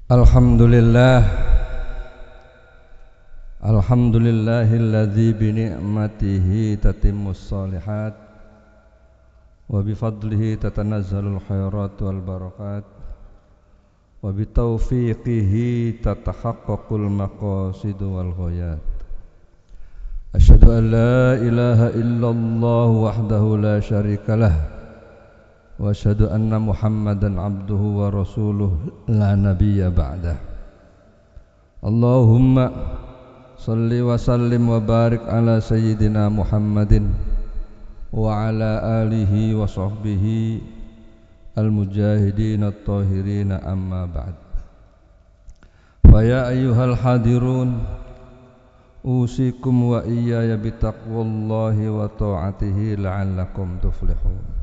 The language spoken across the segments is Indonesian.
Alhamdulillah, alhamdulillahilladzi bi ni'matihi tatimmus shalihat wa bi fadlihi tatanazzalul khairat wal barakat wa bi taufiqihi tatahaqqaqul maqasid wal ghayat. Asyhadu an la ilaha illallah wahdahu la syarikalah wa asyhadu anna Muhammadan abduhu wa rasuluh la nabiyya ba'dah. Allahumma salli wa sallim wa barik ala sayyidina Muhammadin wa ala alihi wa sahbihi al-mujahidin at-tahirin, amma ba'd. Fa ya ayyuhal hadirun, usikum wa iyaya bitaqwallahi wa ta'atihi la'allakum tuflihun.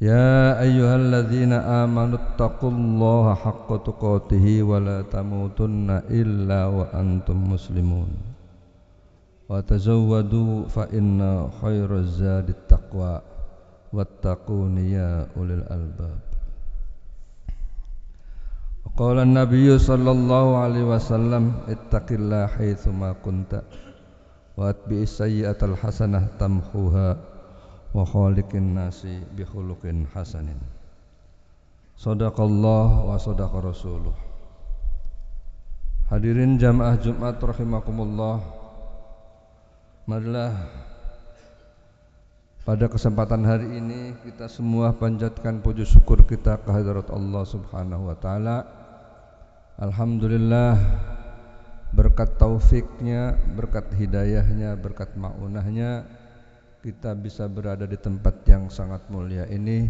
Ya ayyuhalladzina amanu taqullaha haqqa tuqatih wa la tamutunna illa wa antum muslimun wa tazawwadu fa inna khairaz zadit taqwa wattaquni ya ulil albab. Qala an-nabiy sallallahu alaihi wasallam ittaqillaha haitsu ma kunta wa atbi'is sayyi'atal hasanah tamhuha wa khaliqin nasi bi khuluqin hasanin. Shadaqallah wa shadaqa rasuluh. Hadirin jamaah Jumat rahimakumullah, marilah pada kesempatan hari ini kita semua panjatkan puji syukur kita kehadirat Allah Subhanahu wa taala. Alhamdulillah, berkat taufiknya, berkat hidayahnya, berkat ma'unahnya, kita bisa berada di tempat yang sangat mulia ini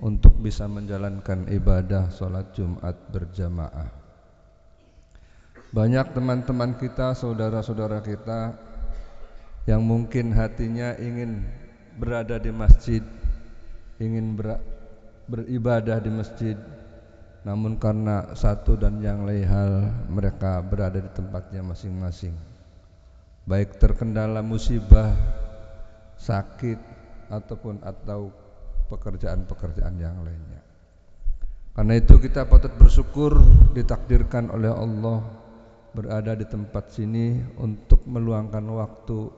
untuk bisa menjalankan ibadah sholat Jumat berjamaah. Banyak teman-teman kita, saudara-saudara kita yang mungkin hatinya ingin berada di masjid, ingin beribadah di masjid, namun karena satu dan yang lain hal mereka berada di tempatnya masing-masing, baik terkendala musibah, sakit ataupun pekerjaan-pekerjaan yang lainnya. Karena itu kita patut bersyukur ditakdirkan oleh Allah berada di tempat sini untuk meluangkan waktu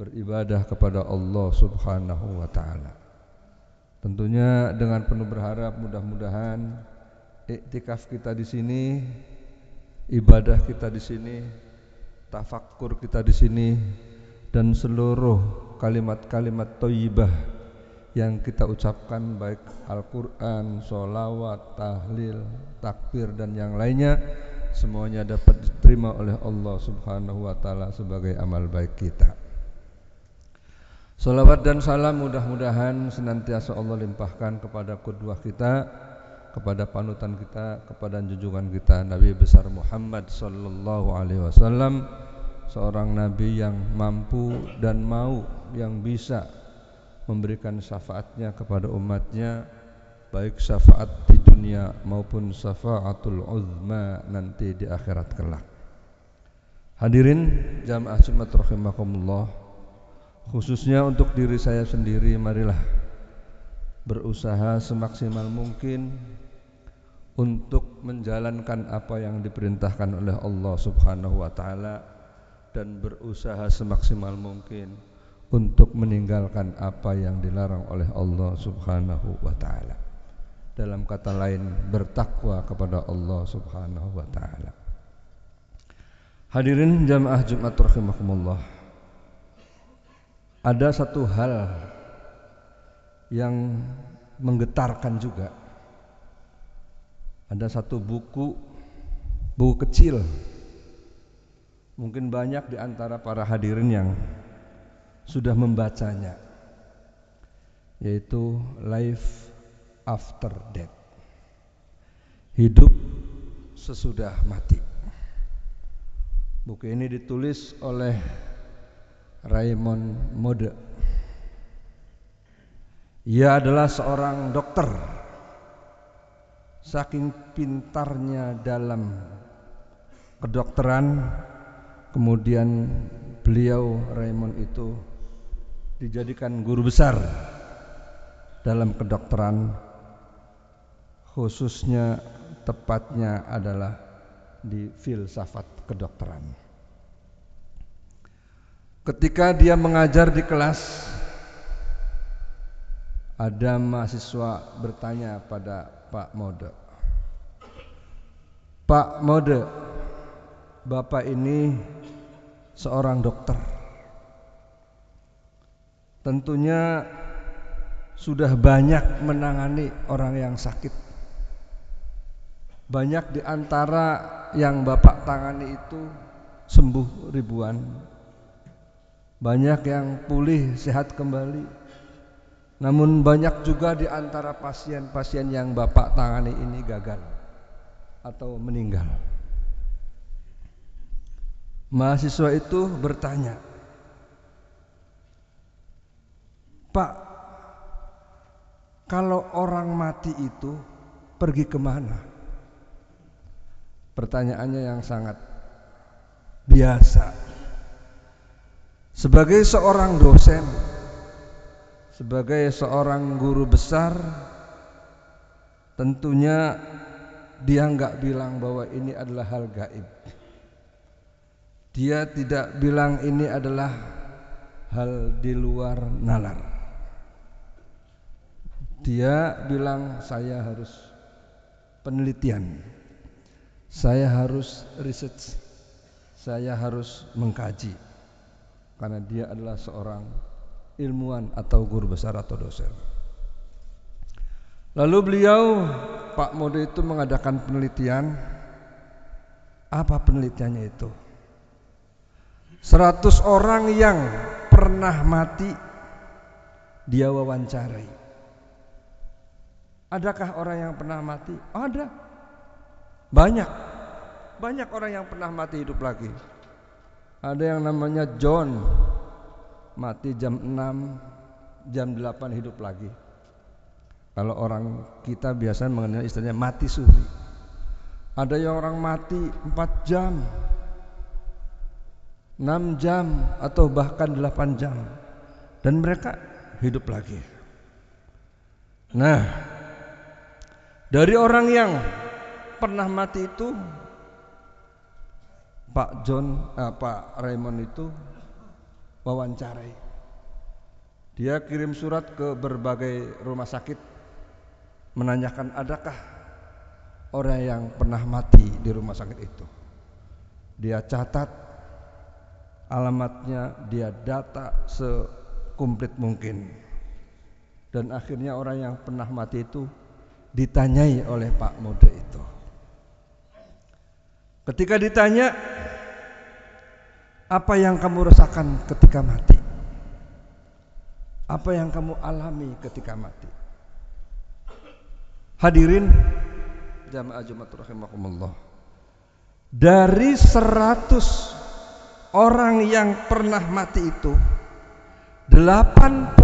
beribadah kepada Allah Subhanahu wa taala. Tentunya dengan penuh berharap mudah-mudahan iktikaf kita di sini, ibadah kita di sini, tafakkur kita di sini, dan seluruh kalimat-kalimat thayyibah yang kita ucapkan baik Al-Quran, sholawat, tahlil, takbir dan yang lainnya, semuanya dapat diterima oleh Allah Subhanahu wa taala sebagai amal baik kita. Sholawat dan salam mudah-mudahan senantiasa Allah limpahkan kepada qudwah kita, kepada panutan kita, kepada junjungan kita Nabi besar Muhammad sallallahu alaihi wasallam, seorang nabi yang mampu dan mau, yang bisa memberikan syafaatnya kepada umatnya, baik syafaat di dunia maupun syafaatul uzma nanti di akhirat kelak. Hadirin jamaah Jumat rahimakumullah, khususnya untuk diri saya sendiri, marilah berusaha semaksimal mungkin untuk menjalankan apa yang diperintahkan oleh Allah Subhanahu wa taala dan berusaha semaksimal mungkin untuk meninggalkan apa yang dilarang oleh Allah Subhanahu wa taala. Dalam kata lain, bertakwa kepada Allah Subhanahu wa taala. Hadirin jamaah Jumat rahimakumullah, ada satu hal yang menggetarkan juga. Ada satu buku kecil, mungkin banyak di antara para hadirin yang sudah membacanya, yaitu Life After Death, hidup sesudah mati. Buku ini ditulis oleh Raymond Moody. Ia adalah seorang dokter. Saking pintarnya dalam kedokteran, kemudian beliau Raymond itu dijadikan guru besar dalam kedokteran, khususnya tepatnya adalah di filsafat kedokteran. Ketika dia mengajar di kelas, ada mahasiswa bertanya pada Pak Mode, "Pak Mode, Bapak ini seorang dokter. Tentunya sudah banyak menangani orang yang sakit. Banyak di antara yang Bapak tangani itu sembuh ribuan. Banyak yang pulih sehat kembali. Namun banyak juga di antara pasien-pasien yang Bapak tangani ini gagal atau meninggal." Mahasiswa itu bertanya, "Pak, kalau orang mati itu pergi kemana?" Pertanyaannya yang sangat biasa. Sebagai seorang dosen, sebagai seorang guru besar, tentunya dia enggak bilang bahwa ini adalah hal gaib. Dia tidak bilang ini adalah hal di luar nalar. Dia bilang, saya harus penelitian, saya harus research, saya harus mengkaji, karena dia adalah seorang ilmuwan atau guru besar atau dosen. Lalu beliau, Pak Mode itu mengadakan penelitian. Apa penelitiannya itu? 100 orang yang pernah mati dia wawancarai. Adakah orang yang pernah mati? Ada. Banyak orang yang pernah mati hidup lagi. Ada yang namanya John, mati jam 6, jam 8 hidup lagi. Kalau orang kita biasanya mengenal istilahnya mati suri. Ada yang orang mati 4 jam, 6 jam atau bahkan 8 jam, dan mereka hidup lagi. Nah, dari orang yang pernah mati itu, Pak Raymond itu wawancarai. Dia kirim surat ke berbagai rumah sakit menanyakan adakah orang yang pernah mati di rumah sakit itu. Dia catat alamatnya, dia data sekomplit mungkin. Dan akhirnya orang yang pernah mati itu ditanyai oleh Pak Mode itu. Ketika ditanya, apa yang kamu rasakan ketika mati? Apa yang kamu alami ketika mati? Hadirin jamaah Jumat rahimakumullah. Dari 100 orang yang pernah mati itu, 86%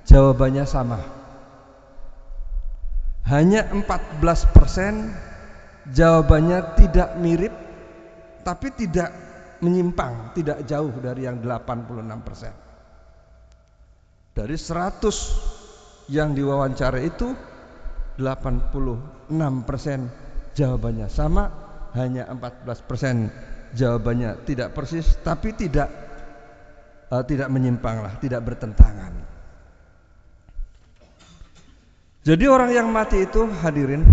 jawabannya sama. Hanya 14% jawabannya tidak mirip, tapi tidak menyimpang, tidak jauh dari yang 86%. Dari 100 yang diwawancara itu, 86% jawabannya sama, hanya 14% jawabannya tidak persis, tapi tidak menyimpang lah, tidak bertentangan. Jadi orang yang mati itu, hadirin,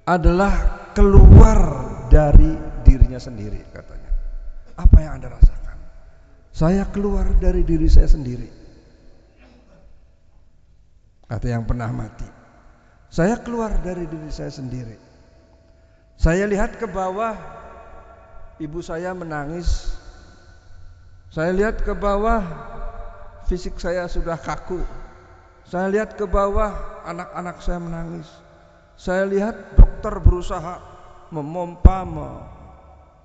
adalah keluar dari dirinya sendiri, katanya. Apa yang Anda rasakan? Saya keluar dari diri saya sendiri, kata yang pernah mati. Saya keluar dari diri saya sendiri. Saya lihat ke bawah, ibu saya menangis. Saya lihat ke bawah, fisik saya sudah kaku. Saya lihat ke bawah, anak-anak saya menangis. Saya lihat dokter berusaha memompa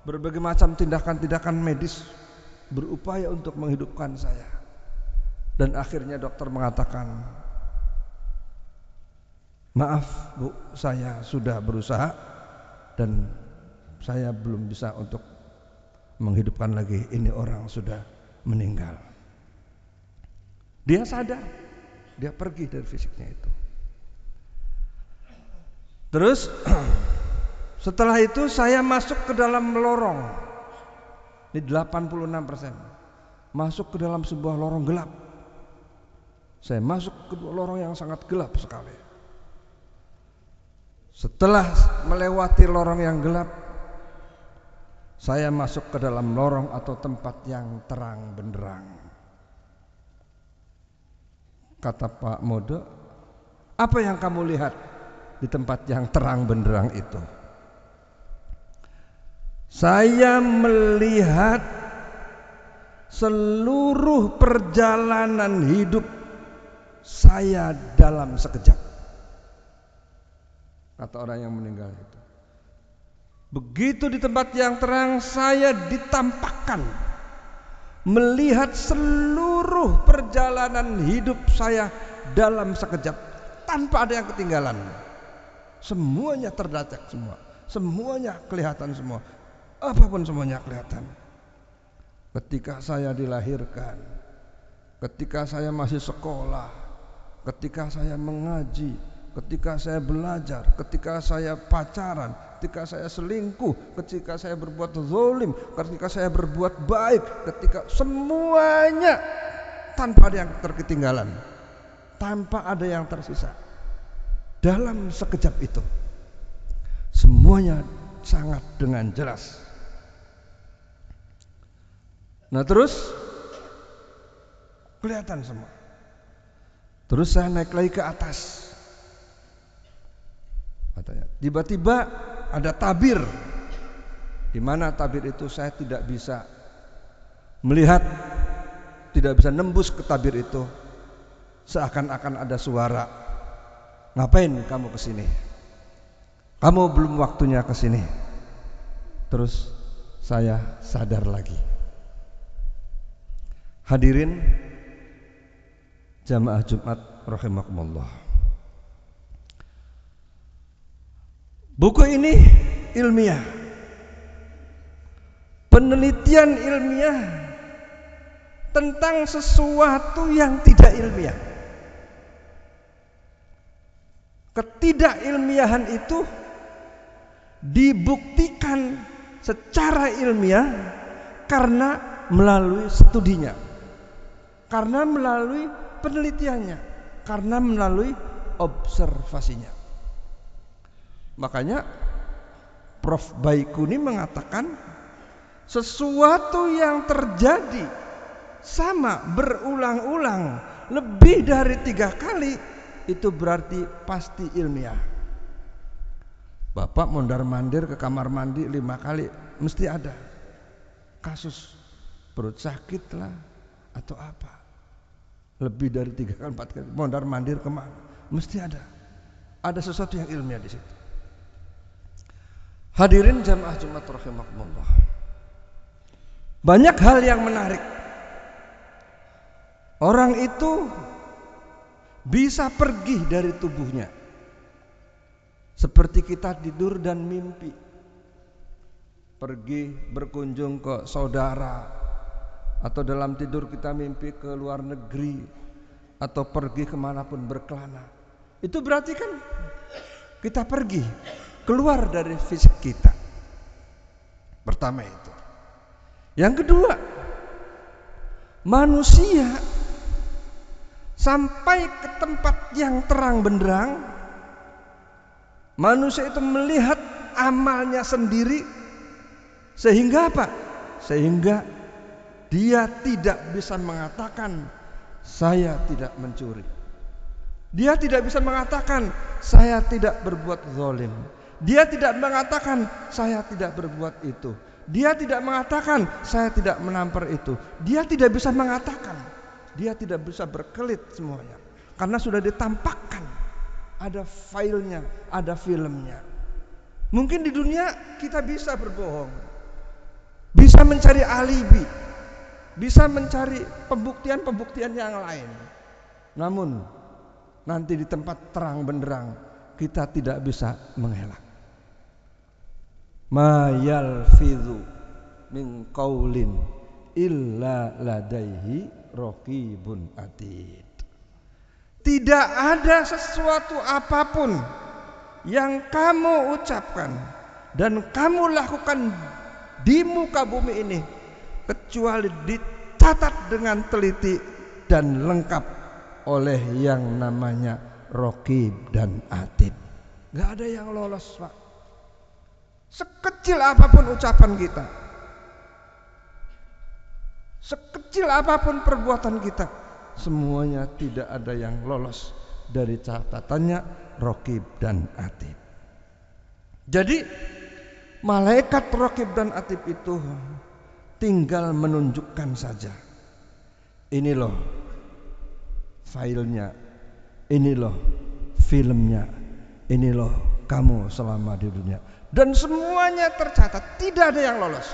berbagai macam tindakan-tindakan medis, berupaya untuk menghidupkan saya. Dan akhirnya dokter mengatakan, maaf Bu, saya sudah berusaha dan saya belum bisa untuk menghidupkan lagi, ini orang sudah meninggal. Dia sadar, dia pergi dari fisiknya itu. Terus setelah itu saya masuk ke dalam lorong. Ini 86%. Masuk ke dalam sebuah lorong gelap. Saya masuk ke lorong yang sangat gelap sekali. Setelah melewati lorong yang gelap, saya masuk ke dalam lorong atau tempat yang terang benderang. Kata Pak Mode, apa yang kamu lihat di tempat yang terang benderang itu? Saya melihat seluruh perjalanan hidup saya dalam sekejap. Kata orang yang meninggal itu. Begitu di tempat yang terang, saya ditampakkan melihat seluruh perjalanan hidup saya dalam sekejap, tanpa ada yang ketinggalan. Semuanya terdetek semua, semuanya kelihatan semua, apapun semuanya kelihatan. Ketika saya dilahirkan, ketika saya masih sekolah, ketika saya mengaji, ketika saya belajar, ketika saya pacaran, ketika saya selingkuh, ketika saya berbuat zalim, ketika saya berbuat baik, ketika semuanya tanpa ada yang terketinggalan, tanpa ada yang tersisa. Dalam sekejap itu semuanya sangat dengan jelas. Nah terus kelihatan semua. Terus saya naik lagi ke atas. Katanya, tiba-tiba ada tabir, di mana tabir itu saya tidak bisa melihat, tidak bisa nembus ke tabir itu. Seakan-akan ada suara, ngapain kamu kesini? Kamu belum waktunya kesini. Terus saya sadar lagi. Hadirin jamaah Jumat rahimakumullah. Buku ini ilmiah, penelitian ilmiah tentang sesuatu yang tidak ilmiah. Ketidakilmiahan itu dibuktikan secara ilmiah karena melalui studinya, karena melalui penelitiannya, karena melalui observasinya. Makanya Prof. Baikuni mengatakan sesuatu yang terjadi sama berulang-ulang lebih dari 3 kali itu berarti pasti ilmiah. Bapak mondar-mandir ke kamar mandi 5 kali mesti ada kasus perut sakit lah atau apa. Lebih dari 3 kali 4 kali mondar-mandir kemana mesti ada sesuatu yang ilmiah di situ. Hadirin jamaah Jumat rahimakumullah. Banyak hal yang menarik. Orang itu bisa pergi dari tubuhnya. Seperti kita tidur dan mimpi. Pergi berkunjung ke saudara, atau dalam tidur kita mimpi ke luar negeri, atau pergi kemanapun berkelana. Itu berarti kan kita pergi keluar dari fisik kita. Pertama itu. Yang kedua, manusia sampai ke tempat yang terang benderang, manusia itu melihat amalnya sendiri, sehingga apa? Sehingga dia tidak bisa mengatakan saya tidak mencuri. Dia tidak bisa mengatakan saya tidak berbuat zalim. Dia tidak mengatakan saya tidak berbuat itu. Dia tidak mengatakan saya tidak menampar itu. Dia tidak bisa mengatakan. Dia tidak bisa berkelit semuanya. Karena sudah ditampakkan. Ada filenya, ada filmnya. Mungkin di dunia kita bisa berbohong. Bisa mencari alibi. Bisa mencari pembuktian-pembuktian yang lain. Namun nanti di tempat terang benderang kita tidak bisa mengelak. Ma yalfidhu min qaulin illa ladaihi raqibun atid. Tidak ada sesuatu apapun yang kamu ucapkan dan kamu lakukan di muka bumi ini kecuali dicatat dengan teliti dan lengkap oleh yang namanya Raqib dan Atid. Gak ada yang lolos, Pak. Sekecil apapun ucapan kita, sekecil apapun perbuatan kita, semuanya tidak ada yang lolos dari catatannya Raqib dan Atid. Jadi malaikat Raqib dan Atid itu tinggal menunjukkan saja, ini loh filenya, ini loh filmnya, ini loh kamu selama di dunia, dan semuanya tercatat, tidak ada yang lolos.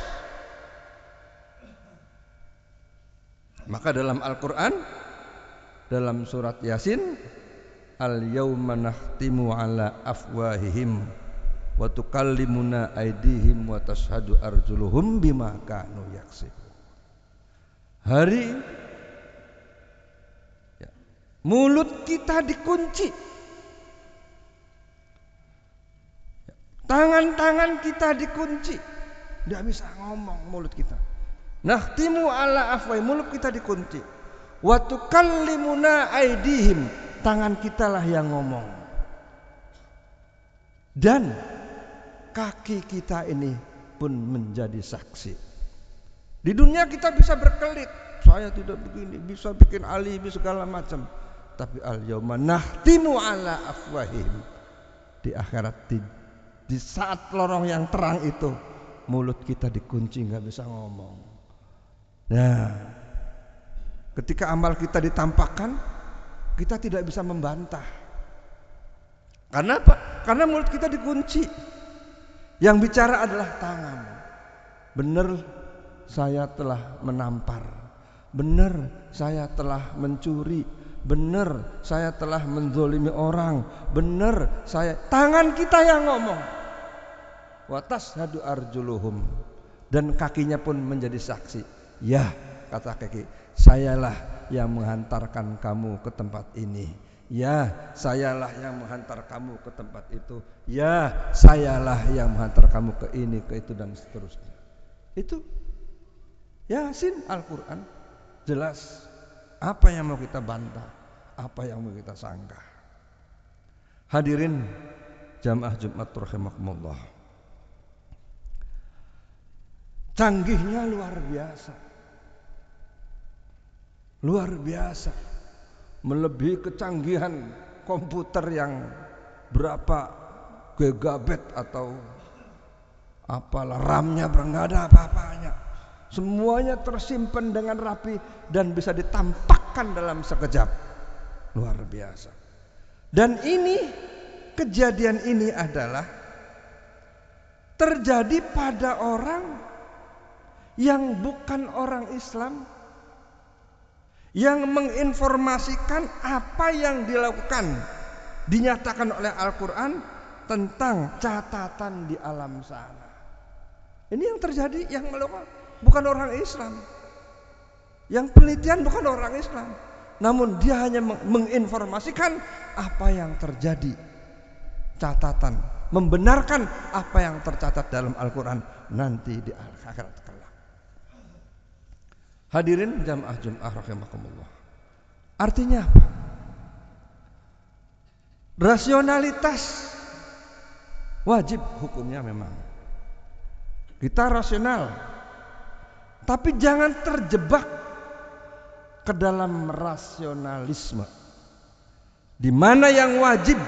Maka dalam Al-Quran, dalam surat Yasin, al-yawma nakhtimu ala afwahihim wa tukallimuna aydihim wa tashhadu arjuluhum bima kanu yaksibun. Hari mulut kita dikunci, tangan-tangan kita dikunci, tidak bisa ngomong mulut kita. Nakhtimu ala afwahihim, mulut kita dikunci. Wa tukallimuna aydihim, tangan kita lah yang ngomong. Dan kaki kita ini pun menjadi saksi. Di dunia kita bisa berkelit, saya tidak begini, bisa bikin alibi segala macam. Tapi al-yawma nakhtimu ala afwahihim, di akhirat, di saat lorong yang terang itu, mulut kita dikunci, nggak bisa ngomong. Nah, ketika amal kita ditampakkan, kita tidak bisa membantah. Karena apa? Karena mulut kita dikunci. Yang bicara adalah tangan. Benar saya telah menampar, benar saya telah mencuri, benar saya telah menzolimi orang, benar saya, tangan kita yang ngomong. Wa tashhadu arjuluhum, dan kakinya pun menjadi saksi. Ya, kata kaki, sayalah yang menghantarkan kamu ke tempat ini. Ya, sayalah yang menghantar kamu ke tempat itu. Ya, sayalah yang menghantar kamu ke ini, ke itu, dan seterusnya. Itu Yasin, Al-Quran, jelas. Apa yang mau kita bantah, apa yang mau kita sanggah. Hadirin jamaah Jumat rahimakumullah, canggihnya luar biasa, luar biasa, melebihi kecanggihan komputer yang berapa gigabit atau apalah RAM-nya, nggak ada apa-apanya. Semuanya tersimpan dengan rapi dan bisa ditampakkan dalam sekejap. Luar biasa. Dan ini, kejadian ini adalah terjadi pada orang yang bukan orang Islam, yang menginformasikan apa yang dilakukan, dinyatakan oleh Al-Quran tentang catatan di alam sana. Ini yang terjadi, yang melakukan bukan orang Islam, yang penelitian bukan orang Islam, namun dia hanya menginformasikan apa yang terjadi, catatan, membenarkan apa yang tercatat dalam Al-Quran nanti di akhirat kelak. Hadirin jamaah Jumat rahimakumullah, artinya apa? Rasionalitas wajib hukumnya, memang kita rasional, tapi jangan terjebak ke dalam rasionalisme, di mana yang wajib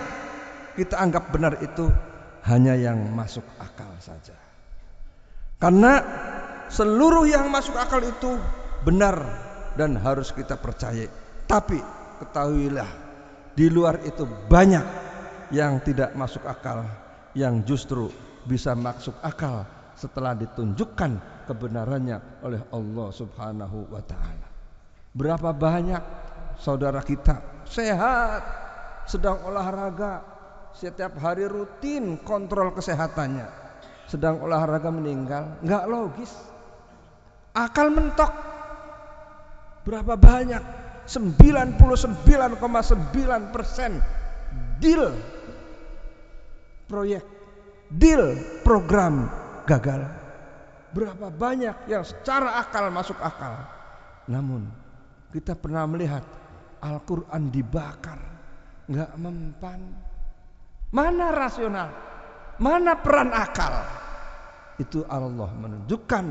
kita anggap benar itu hanya yang masuk akal saja. Karena seluruh yang masuk akal itu benar dan harus kita percaya. Tapi ketahuilah, di luar itu banyak yang tidak masuk akal, yang justru bisa masuk akal setelah ditunjukkan kebenarannya oleh Allah Subhanahu wa ta'ala. Berapa banyak saudara kita sehat, sedang olahraga, setiap hari rutin kontrol kesehatannya, sedang olahraga meninggal, nggak logis, akal mentok. Berapa banyak, 99,9% deal proyek, deal, program gagal. Berapa banyak yang secara akal masuk akal, namun kita pernah melihat Al-Quran dibakar, nggak mempan. Mana rasional, mana peran akal? Itu Allah menunjukkan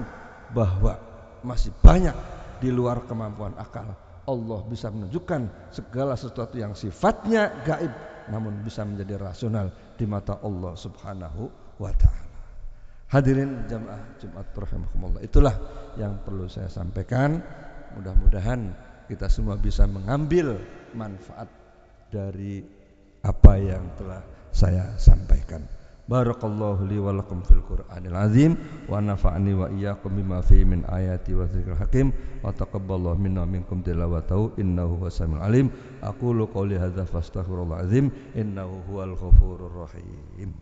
bahwa masih banyak di luar kemampuan akal. Allah bisa menunjukkan segala sesuatu yang sifatnya gaib, namun bisa menjadi rasional di mata Allah Subhanahu wa ta'ala. Hadirin jamaah Jumat rahimakumullah, itulah yang perlu saya sampaikan. Mudah-mudahan kita semua bisa mengambil manfaat dari apa yang telah saya sampaikan. Barakallahu li wa lakum fil Qur'anil azim wa nafa'ani wa iyyakum bima fihi min ayati wa dzikril hakim wa taqabbalallahu minna minkum tilawatahu innahu huwas-sami'ul alim. Aqulu qouli hadza fastaghfirullahal azim innahu huwal ghafurur rahim.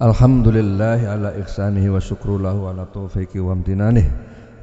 Alhamdulillahi ala ihsanihi wa syukru lahu ala taufiqi wa amtinanih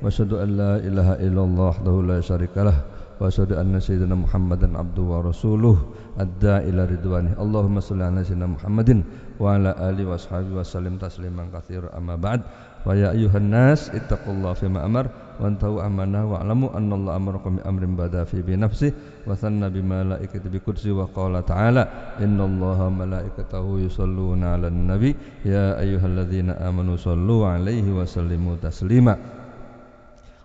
wa asyhadu an la ilaha illallah wahdahu la syarikalah wa asyhadu anna sayyidina Muhammadan abduhu wa rasuluh adda ila ridwanih. Allahumma shalli ala sayyidina Muhammadin wa ala alihi wa ashabihi wa sallim tasliman katsira. Amma ba'd. Wa ya ayyuhan nas ittaqullaha fima amar wa antahu amanah wa alamu annallaha amarakum bi amrin bada fi bi nafsi wa thanna bi malaikati bi qudsi wa qala ta'ala innallaha malaikatahu yusholluna 'alan nabi ya ayyuhalladzina amanu shallu 'alaihi wa sallimu taslima.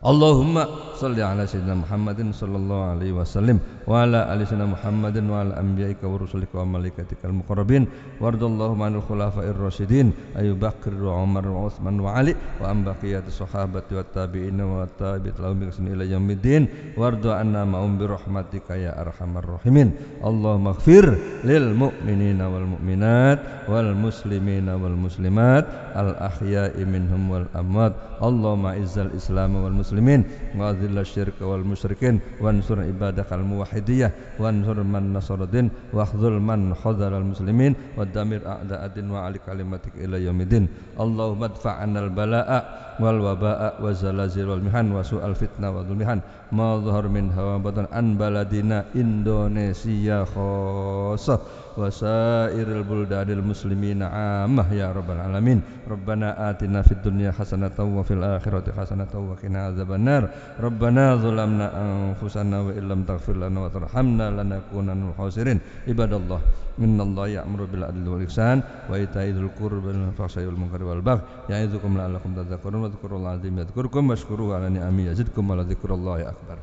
Allahumma shalli ala sayyidina Muhammadin sallallahu alaihi wasallam wa ala ali sayyidina Muhammadin wa ala anbiya'ika wa rusulika wa malaikatikal muqarrabin wardallahu anil khulafa'ir rasyidin Abu Bakar wa Umar wa Utsman wa Ali wa an baqiyati sahabati wat tabi'in wa tabi'at lahum bi ihsan ila yaumiddin warda anna ma'um bi rahmatika ya arhamar rahimin. Allahumma ighfir lil mu'minina wal mu'minat wal muslimina wal muslimat al ahya'i minhum wal amwat. Allahumma izzal islam wal muslimin wa adhil syirka wal musyrikin wansur ibadakal muwahhidiyah wansur man nasruddin wa khzul man khadzal al muslimin wa damir a'da'adin wa ali kalimatik ila yaumiddin. Allahumma adfa'anal bala'a wal waba'a wa zalazil wal mihan wa su'al fitnah wa dzulmihan ma dhahar min hawa batan an baladina Indonesia khassah wa sairil buldanil muslimina ammah ya rabbal alamin. Rabbana atina fid dunya hasanatan wa fil akhirati hasanatan wa qina adzabannar. Rabbana zalamna anfusana wa illam taghfir lana wa tarhamna lanakunanna minal khasirin. Ibadallah innallaha ya'muru bil adli wal ihsan wa ita'i dzil qurbi wal fahsya'i wal munkari wal baghi ya'idukum la'allakum tadhakkarun wa dzkurullaha azim yadhkurkum washkuruhu ala ni'amihi yazidkum wa la dzikrullahi akbar.